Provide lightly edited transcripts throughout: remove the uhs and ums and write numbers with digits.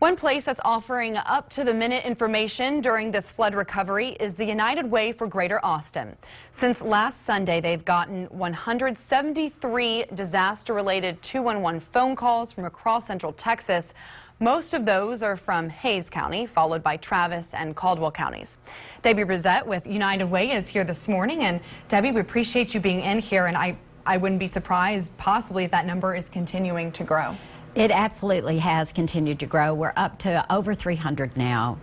One place that's offering up-to-the-minute information during this flood recovery is the United Way for Greater Austin. Since last Sunday, they've gotten 173 disaster-related 211 phone calls from across Central Texas. Most of those are from Hays County, followed by Travis and Caldwell counties. Debbie Brissett with United Way is here this morning. And Debbie, we appreciate you being in here, and I wouldn't be surprised possibly if that number is continuing to grow. It absolutely has continued to grow. We're up to over 300 now,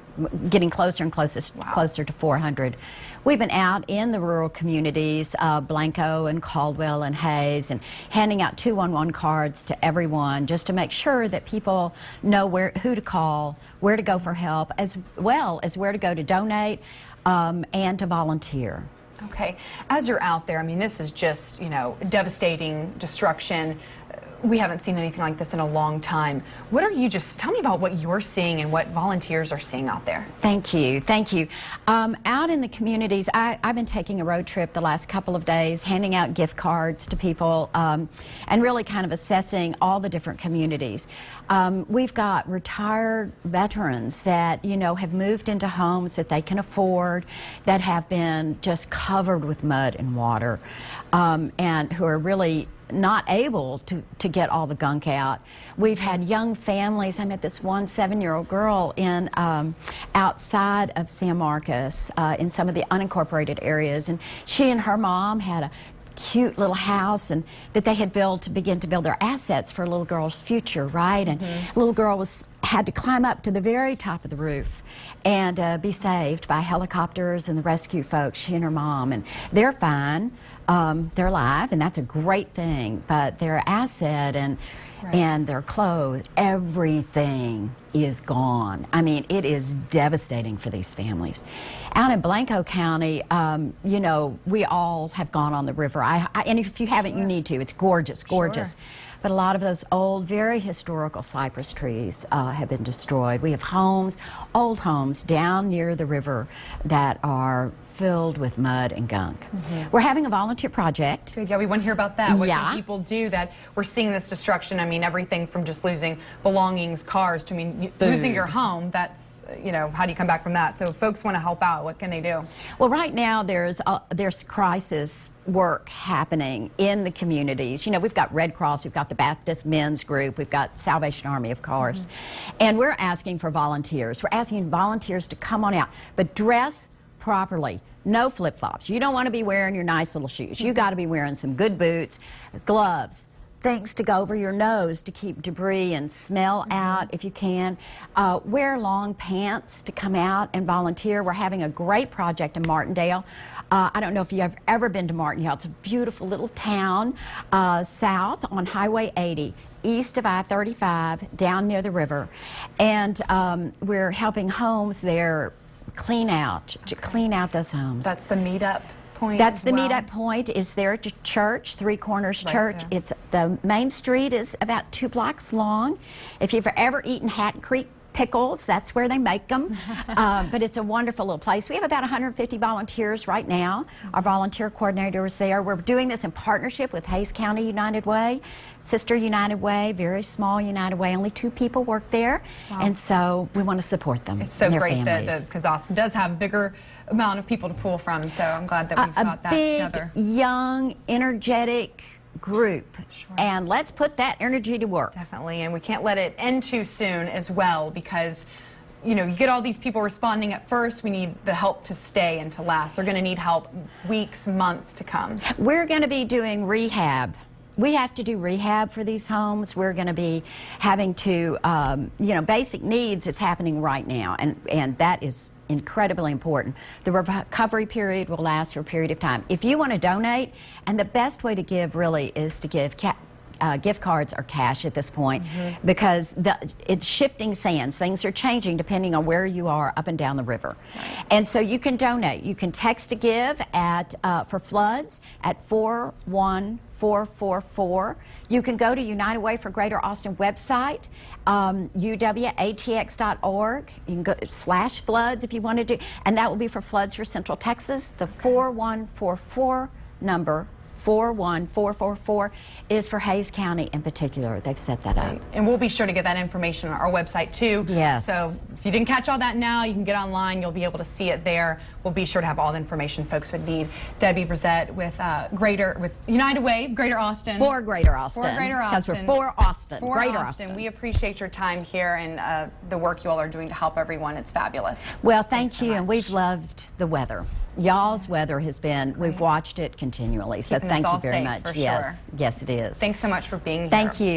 getting closer and closer to 400. We've been out in the rural communities, Blanco and Caldwell and Hays, and handing out 211 cards to everyone just to make sure that people know who to call, where to go for help, as well as where to go to donate and to volunteer. Okay, as you're out there, I mean, this is just, devastating destruction. We haven't seen anything like this in a long time. Tell me about what you're seeing and what volunteers are seeing out there. Thank you, thank you. Out in the communities, I've been taking a road trip the last couple of days, handing out gift cards to people, and really kind of assessing all the different communities. We've got retired veterans that, have moved into homes that they can afford, that have been just covered with mud and water, and who are really not able to get all the gunk out. We've had young families. I met this one 7-year-old girl in outside of San Marcos in some of the unincorporated areas, and she and her mom had a cute little house and that they had built to begin to build their assets for a little girl's future, right? And little girl had to climb up to the very top of the roof and be saved by helicopters and the rescue folks, she and her mom, and they're fine. They're alive, and that's a great thing, but their asset and their clothes, everything is gone. I mean, it is devastating for these families. Out in Blanco County, we all have gone on the river. And if you haven't, you need to. It's gorgeous, gorgeous. Sure. But a lot of those old, very historical cypress trees have been destroyed. We have homes, old homes down near the river that are filled with mud and gunk. We're having a volunteer project. Yeah, we want to hear about that. What can people do that we're seeing this destruction? I mean, everything from just losing belongings, cars, to losing your home. That's, how do you come back from that? So folks want to help out. What can they do? Well, right now there's crisis work happening in the communities. We've got Red Cross, we've got the Baptist Men's Group, we've got Salvation Army, of course. And we're asking for volunteers. We're asking volunteers to come on out, but dress properly. No flip-flops. You don't want to be wearing your nice little shoes. You got to be wearing some good boots, gloves, things to go over your nose to keep debris and smell out if you can. Wear long pants to come out and volunteer. We're having a great project in Martindale. I don't know if you've ever been to Martindale. It's a beautiful little town south on Highway 80. East of I-35, down near the river. And we're helping homes there clean out those homes. That's the meetup point. That's the meetup point. Is there at church, Three Corners Church. It's the main street is about 2 blocks long. If you've ever eaten Hatton Creek pickles, that's where they make them. But it's a wonderful little place. We have about 150 volunteers right now. Our volunteer coordinator is there. We're doing this in partnership with Hays County United Way, Sister United Way, very small United Way. Only 2 people work there, and so we want to support them. It's so and their great families. because Austin does have a bigger amount of people to pull from, so I'm glad that we've got that together. A big, young, energetic group, and let's put that energy to work. Definitely, and we can't let it end too soon as well, because you get all these people responding at first. We need the help to stay and to last. They're going to need help weeks, months to come. We're going to be doing rehab. We have to do rehab for these homes. We're going to be having to, basic needs is happening right now, and that is incredibly important. The recovery period will last for a period of time. If you want to donate, and the best way to give really is to give gift cards or cash at this point, because it's shifting sands. Things are changing depending on where you are up and down the river. And so you can donate. You can text to give at for floods at 41444. You can go to United Way for Greater Austin website, uwatx.org. You can go /floods if you want to do, and that will be for floods for Central Texas. The 4144 number 41444 is for Hays County in particular. They've set that up. And we'll be sure to get that information on our website too. Yes. So if you didn't catch all that now, you can get online. You'll be able to see it there. We'll be sure to have all the information folks would need. Debbie Brissett with United Way, Greater Austin. For Greater Austin. For Greater Austin. Because we're for Austin. For Greater Austin. Austin. We appreciate your time here and the work you all are doing to help everyone. It's fabulous. Well, thank you, so and much. we've loved the weather. Y'all's weather has been, we've watched it continually, so Keeping us thank all you very safe, much. for Yes, sure. yes it is. Thanks so much for being here. Thank you.